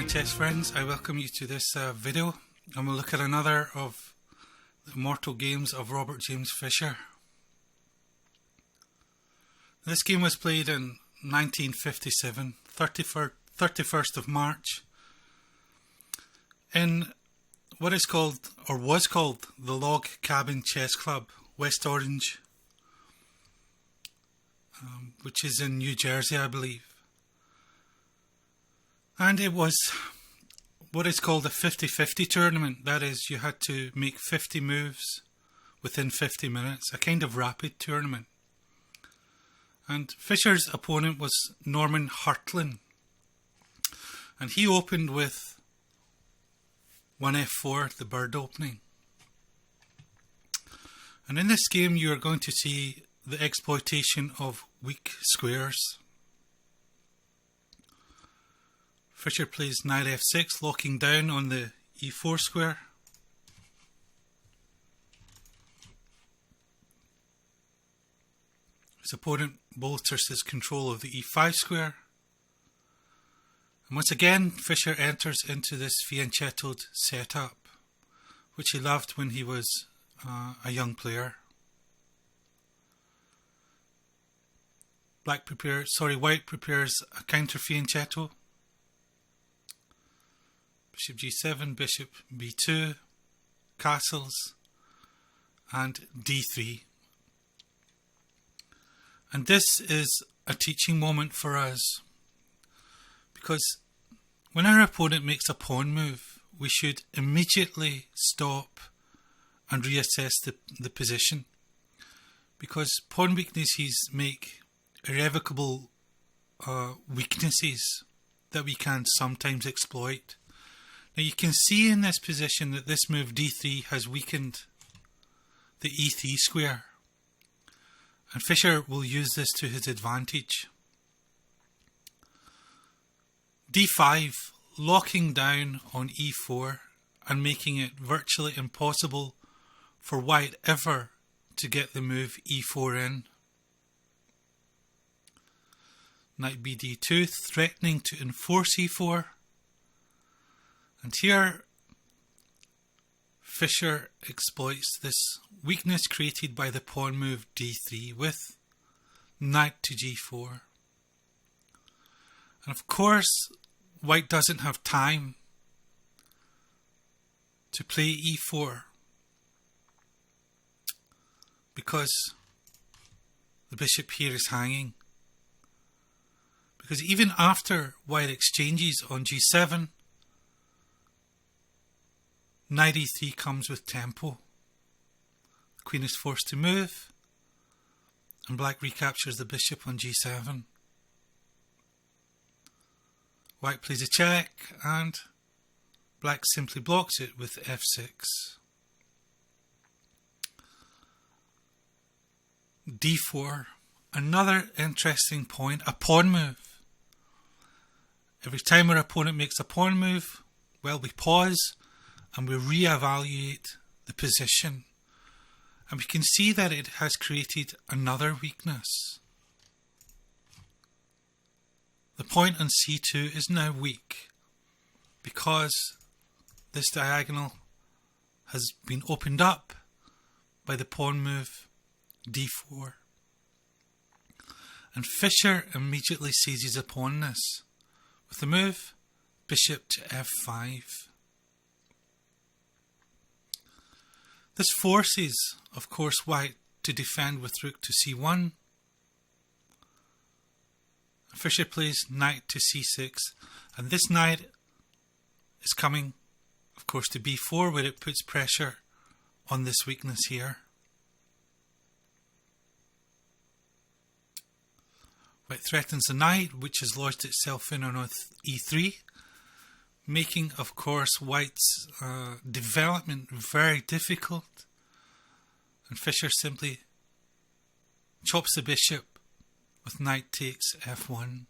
Chess friends, I welcome you to this video, and we'll look at another of the immortal games of Robert J Fischer. This game was played in 1957, 31st of March, in what is called, or was called, the Log Cabin Chess Club, West Orange, which is in New Jersey, I believe. And it was what is called a 50-50 tournament. That is, you had to make 50 moves within 50 minutes, a kind of rapid tournament. And Fischer's opponent was Norman Hurttlen. And he opened with 1f4, the bird opening. And in this game you are going to see the exploitation of weak squares. Fischer plays knight f6, locking down on the e4 square. His opponent bolsters his control of the e5 square. And once again, Fischer enters into this fianchettoed setup, which he loved when he was a young player. White prepares a counter fianchetto. Bishop g7, bishop b2, castles, and d3. And this is a teaching moment for us, because when our opponent makes a pawn move, we should immediately stop and reassess the position, because pawn weaknesses make irrevocable weaknesses that we can sometimes exploit. Now you can see in this position that this move d3 has weakened the e3 square, and Fischer will use this to his advantage. d5, locking down on e4 and making it virtually impossible for white ever to get the move e4 in. Knight bd2, threatening to enforce e4. And here, Fischer exploits this weakness created by the pawn move d3 with knight to g4. And of course, white doesn't have time to play e4 because the bishop here is hanging. Because even after white exchanges on g7, knight e3 comes with tempo. The queen is forced to move, and black recaptures the bishop on g7. White plays a check, and black simply blocks it with f6. d4, another interesting point, a pawn move. Every time our opponent makes a pawn move, well, we pause and we re-evaluate the position, and we can see that it has created another weakness. The point on c2 is now weak because this diagonal has been opened up by the pawn move d4, and Fischer immediately seizes upon this with the move bishop to f5. This forces, of course, white to defend with rook to c1. Fischer plays knight to c6, and this knight is coming, of course, to b4, where it puts pressure on this weakness here. White threatens the knight, which has lodged itself in on e3, making, of course, White's development very difficult. And Fischer simply chops the bishop with knight takes f1.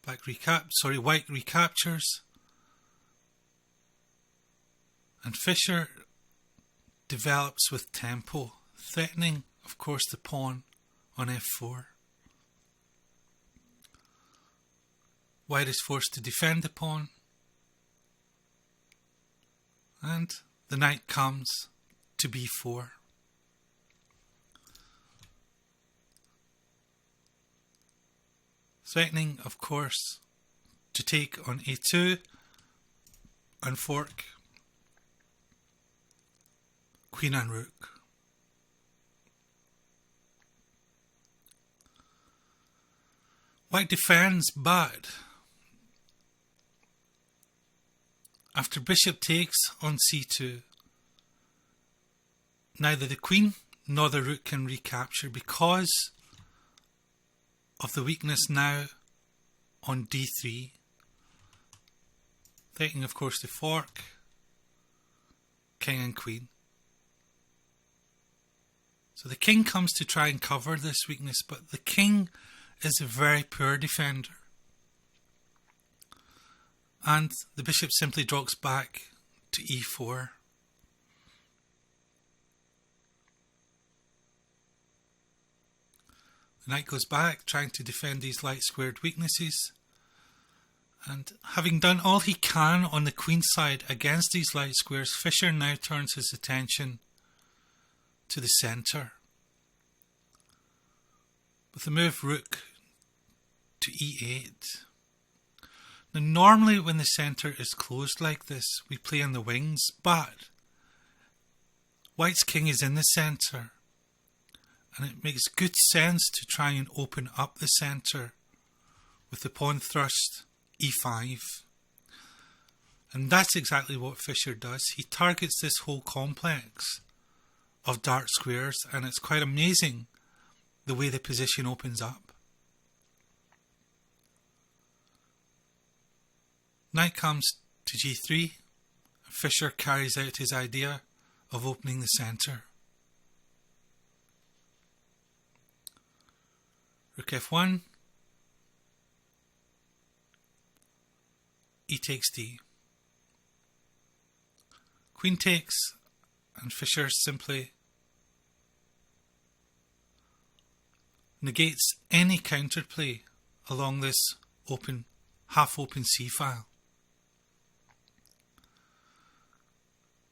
White recaptures, and Fischer develops with tempo, threatening, of course, the pawn on f4. White is forced to defend the pawn, and the knight comes to b4. Threatening, of course, to take on a2 and fork queen and rook. White defends, but after bishop takes on c2, neither the queen nor the rook can recapture because of the weakness now on d3. Threatening, of course, to fork king and queen. So the king comes to try and cover this weakness, but the king is a very poor defender. And the bishop simply drops back to e4. The knight goes back, trying to defend these light squared weaknesses. And having done all he can on the queen side against these light squares, Fischer now turns his attention to the centre, with the move rook to e8. Now normally when the centre is closed like this, we play on the wings, but White's king is in the centre, and it makes good sense to try and open up the centre with the pawn thrust e5. And that's exactly what Fischer does. He targets this whole complex of dark squares, and it's quite amazing the way the position opens up. Knight comes to g3. Fischer carries out his idea of opening the centre. Rook f1, e takes d. Queen takes, and Fischer simply negates any counterplay along this open, half-open c-file.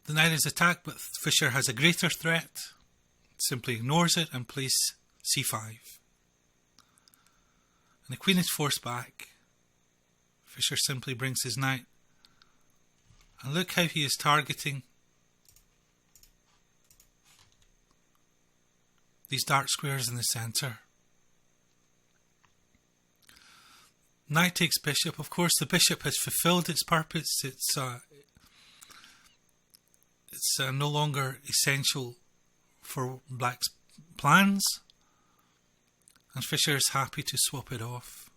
The knight is attacked, but Fischer has a greater threat. Simply ignores it and plays c5. And the queen is forced back. Fischer simply brings his knight. And look how he is targeting these dark squares in the centre. Knight takes bishop. Of course, the bishop has fulfilled its purpose. It's no longer essential for Black's plans, and Fischer is happy to swap it off.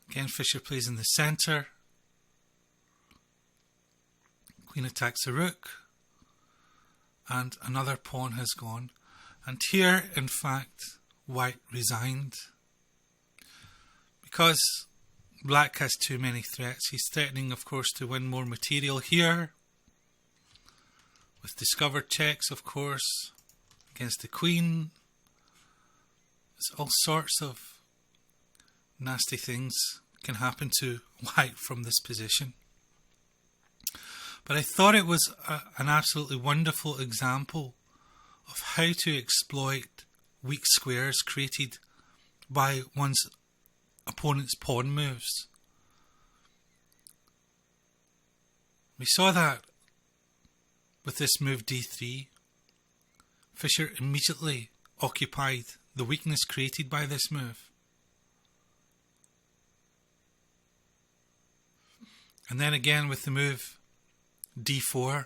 Again, Fischer plays in the centre. Queen attacks the rook, and another pawn has gone. And here, in fact, White resigned, because Black has too many threats. He's threatening, of course, to win more material here, with discovered checks, of course, against the queen. There's all sorts of nasty things can happen to White from this position. But I thought it was an absolutely wonderful example of how to exploit weak squares created by one's opponent's pawn moves. We saw that with this move d3. Fischer immediately occupied the weakness created by this move. And then again with the move d4,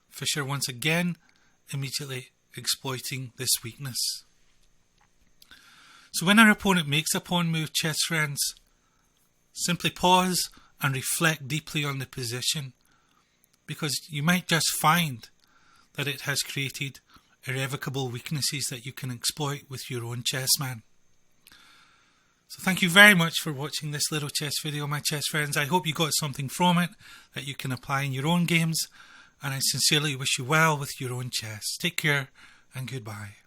Fischer once again immediately exploiting this weakness. So when our opponent makes a pawn move, chess friends, simply pause and reflect deeply on the position, because you might just find that it has created irrevocable weaknesses that you can exploit with your own chessman. So thank you very much for watching this little chess video, my chess friends. I hope you got something from it that you can apply in your own games, and I sincerely wish you well with your own chess. Take care and goodbye.